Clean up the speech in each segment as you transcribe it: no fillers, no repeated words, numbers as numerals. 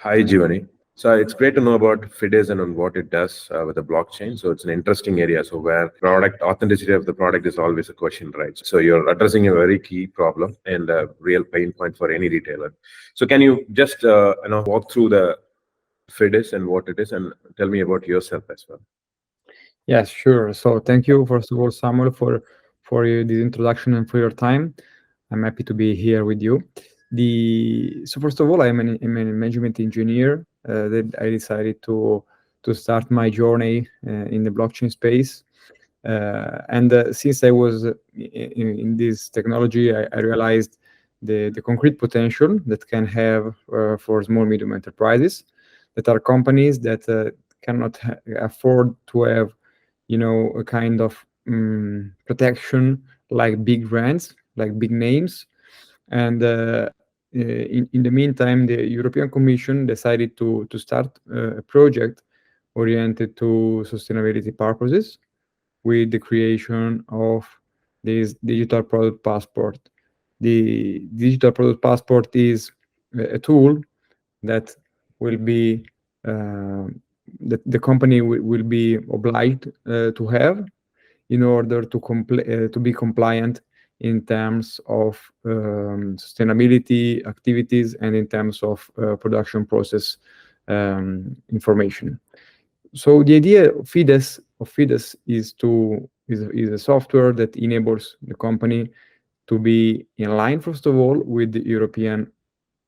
Hi, Giovanni. So it's great to know about Fides and on what it does with the blockchain. So it's an interesting area. So where product authenticity of the product is always a question, right? So you're addressing a very key problem and a real pain point for any retailer. So can you just walk through the Fides and what it is, and tell me about yourself as well? Yes, sure. So thank you, first of all, Samuel, for this introduction and for your time. I'm happy to be here with you. So first of all, I'm a management engineer that I decided to start my journey in the blockchain space. And since I was in this technology, I realized the concrete potential that can have for small medium enterprises, that are companies that cannot afford to have a kind of protection like big brands, like big names. And in the meantime, the European Commission decided to start a project oriented to sustainability purposes with the creation of this digital product passport. The digital product passport is a tool that will be uh, that the company will be obliged to have in order to be compliant in terms of sustainability activities and in terms of production process information. So the idea of Fides is a software that enables the company to be in line, first of all, with the European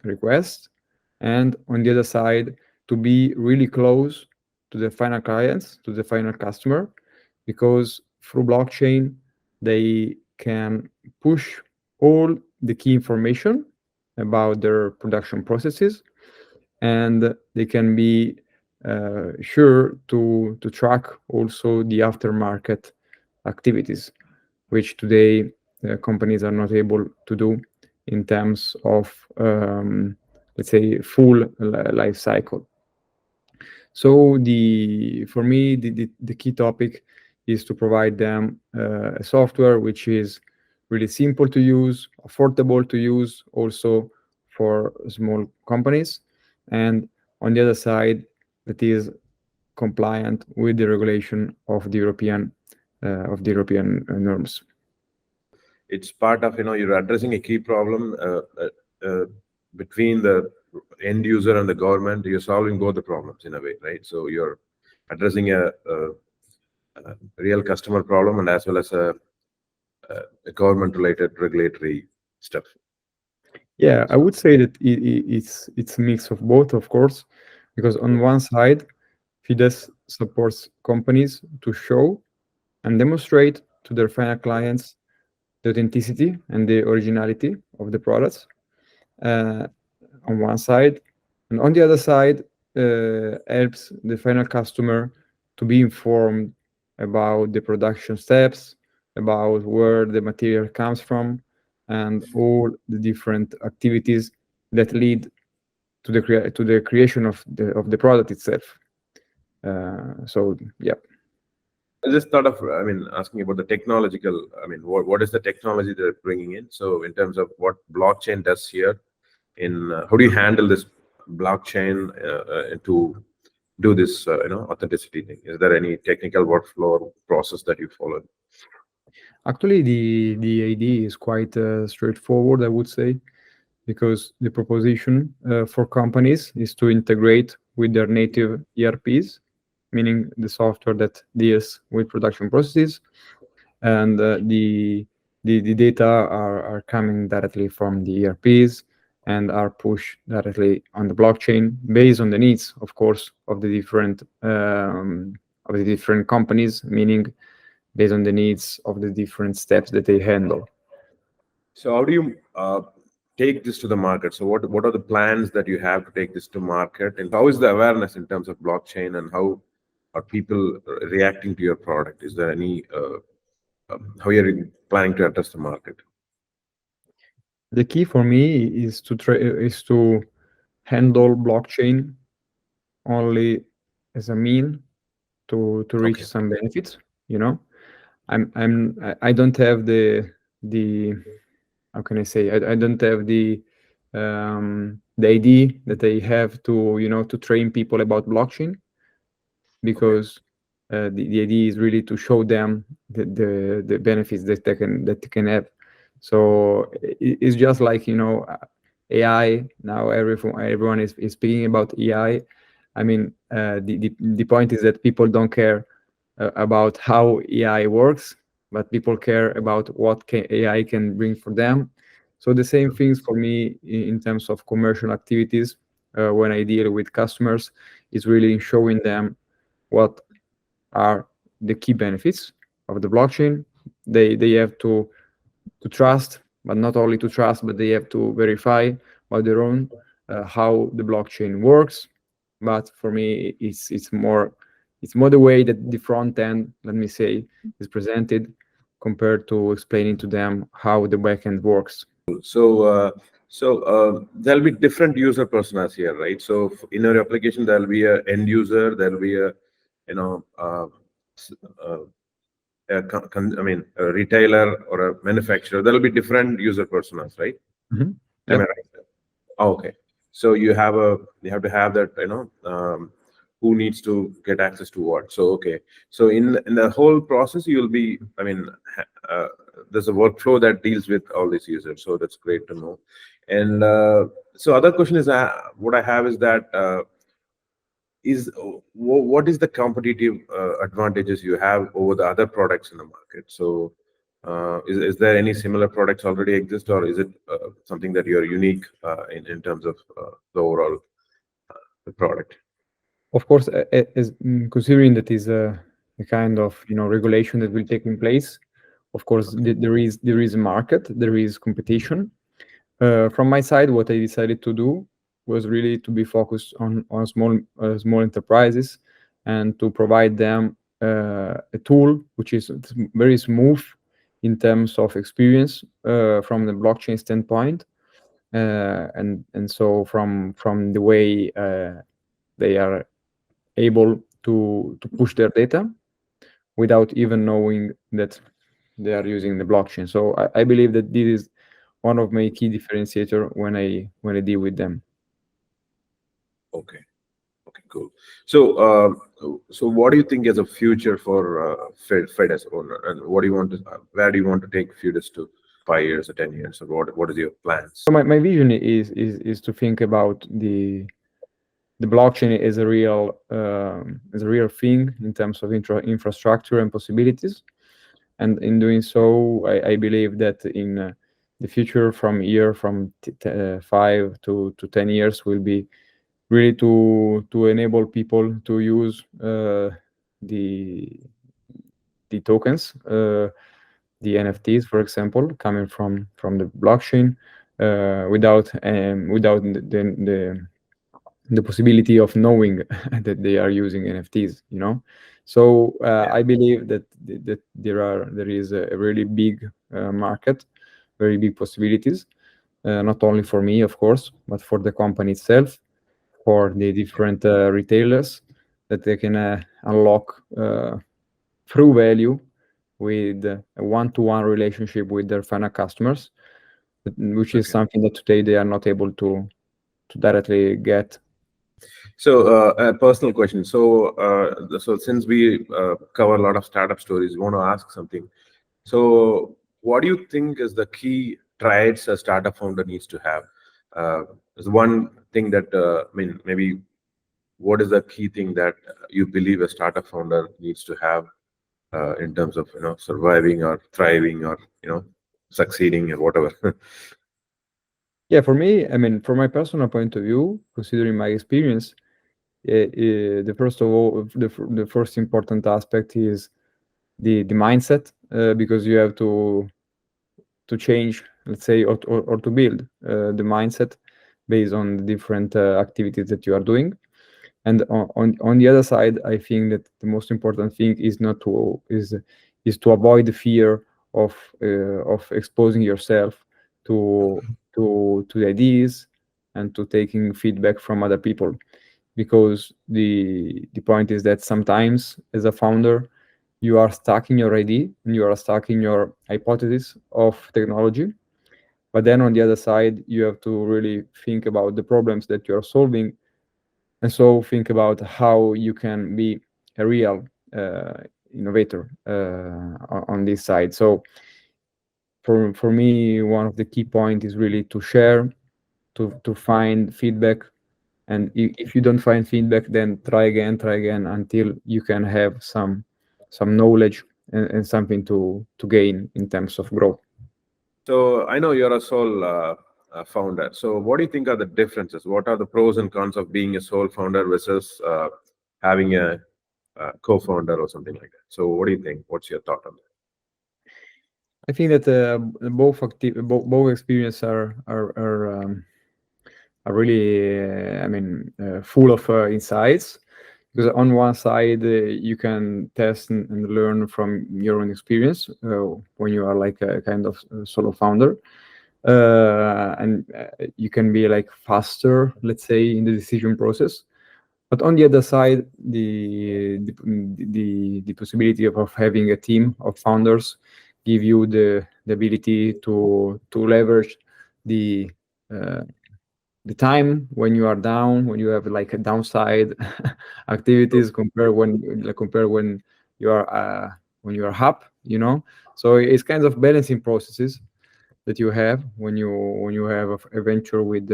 request, and on the other side, to be really close to the final clients, to the final customer, because through blockchain, they can push all the key information about their production processes, and they can be sure to track also the aftermarket activities, which today companies are not able to do in terms of, let's say, full life cycle. So for me, the key topic is to provide them a software which is really simple to use, affordable to use, also for small companies, and on the other side, that is compliant with the regulation of the European norms. It's part of, you're addressing a key problem uh, between the end user and the government. You're solving both the problems in a way, right? So you're addressing a real customer problem and as well as a government related regulatory stuff. Yeah, I would say that it's a mix of both, of course, because on one side, Fides supports companies to show and demonstrate to their final clients the authenticity and the originality of the products uh, on one side, and on the other side, helps the final customer to be informed about the production steps, about where the material comes from, and all the different activities that lead to the creation of the product itself. So yeah. I just thought of, asking about the technological, what is the technology they're bringing in? So in terms of what blockchain does here, how do you handle this blockchain to do this, authenticity thing? Is there any technical workflow or process that you follow? Actually, the idea is quite straightforward, I would say, because the proposition for companies is to integrate with their native ERPs, meaning the software that deals with production processes, and the data are coming directly from the ERPs and are pushed directly on the blockchain based on the needs, of course, of the different companies, meaning based on the needs of the different steps that they handle. So how do you take this to the market? So what are the plans that you have to take this to market, and how is the awareness in terms of blockchain, and how are people reacting to your product? Is there any how you're planning to address the market? The key for me is to handle blockchain only as a mean to reach Okay. some benefits. You know, I don't have the how can I say, I don't have the idea that they have to train people about blockchain, because the idea is really to show them the benefits that they can have. So it's just like AI now. Everyone is speaking about AI. I mean, the point is that people don't care about how AI works, but people care about what AI can bring for them. So the same things for me in terms of commercial activities, when I deal with customers, is really showing them what are the key benefits of the blockchain. They have to trust, but not only to trust, but they have to verify by their own how the blockchain works. But for me, it's more the way that the front end, let me say, is presented compared to explaining to them how the backend works. So there'll be different user personas here, right? So in your application, there'll be a end user, there'll be a, you know, s- uh, I mean, a retailer or a manufacturer. There'll be different user personas, right? Mhm. Am I Yep. right? Oh, okay. So you have to have that, who needs to get access to what. So okay. So in the whole process, you'll be, I mean, there's a workflow that deals with all these users. So that's great to know. And so other question is, what I have is that what is the competitive advantages you have over the other products in the market? So is there any similar products already exist, or is it something that you're unique in terms of the overall the product? Of course, considering that is a kind of regulation that will take in place. Of course, there is a market, there is competition. From my side, what I decided to do was really to be focused on small enterprises, and to provide them a tool which is very smooth in terms of experience from the blockchain standpoint, and so from the way they are able to push their data without even knowing that they are using the blockchain. So I believe that this is one of my key differentiator when I deal with them. Okay. Okay, cool. So, so what do you think is a future for Fides owner, and what do you want to, where do you want to take Fides to, 5 years or 10 years, or what is your plans? So my vision is to think about the blockchain as a real thing in terms of infrastructure and possibilities. And in doing so, I believe that in the future, from 5 to 10 years, will be really to enable people to use the the tokens, the NFTs, for example, coming from the blockchain, without the possibility of knowing that they are using NFTs. So Yeah. I believe that there is a really big market, very big possibilities, not only for me, of course, but for the company itself, for the different retailers, that they can unlock true value with a one-to-one relationship with their final customers, which is Okay. something that today they are not able to directly get. So, a personal question. So since we cover a lot of startup stories, we want to ask something. So, what do you think is the key traits a startup founder needs to have? Is one thing that, I mean, maybe what is the key thing that you believe a startup founder needs to have in terms of surviving or thriving or succeeding or whatever? Yeah, for me, I mean, from my personal point of view, considering my experience, the first of all, the first important aspect is the mindset, because you have to change, let's say, or to build the mindset based on the different activities that you are doing. And on the other side, I think that the most important thing is not to is to avoid the fear of exposing yourself to the ideas and to taking feedback from other people, because the point is that sometimes as a founder you are stuck in your idea and you are stuck in your hypothesis of technology, But then on the other side, you have to really think about the problems that you're solving, and so think about how you can be a real innovator on this side. So for me, one of the key points is really to share, to find feedback, and if you don't find feedback, then try again until you can have some knowledge and something to gain in terms of growth. So I know you're a sole founder. So what do you think are the differences? What are the pros and cons of being a sole founder versus having a co-founder or something like that? So what do you think? What's your thought on that? I think that both experiences are really, full of insights. Because on one side, you can test and learn from your own experience when you are like a kind of solo founder, and you can be like faster, let's say, in the decision process. But on the other side, the possibility of having a team of founders give you the ability to leverage the uh, the time when you are down, when you have like a downside activities, compare when you are up, So it's kind of balancing processes that you have when you have a venture with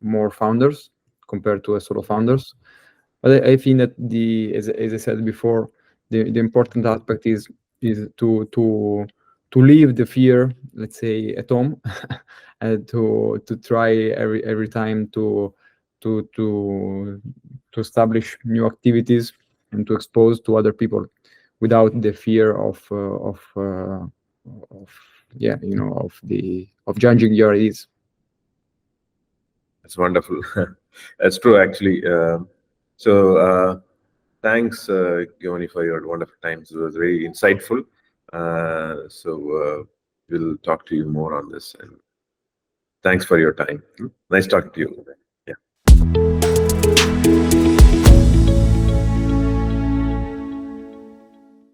more founders compared to a solo founders. But I think that as I said before, the important aspect is to leave the fear, let's say, at home, and to try every time to to to establish new activities and to expose to other people without the fear of yeah, of judging your ideas. That's wonderful. That's true, actually. So thanks, Giovanni, for your wonderful times. It was very insightful. So we'll talk to you more on this. And thanks for your time. Nice talking to you.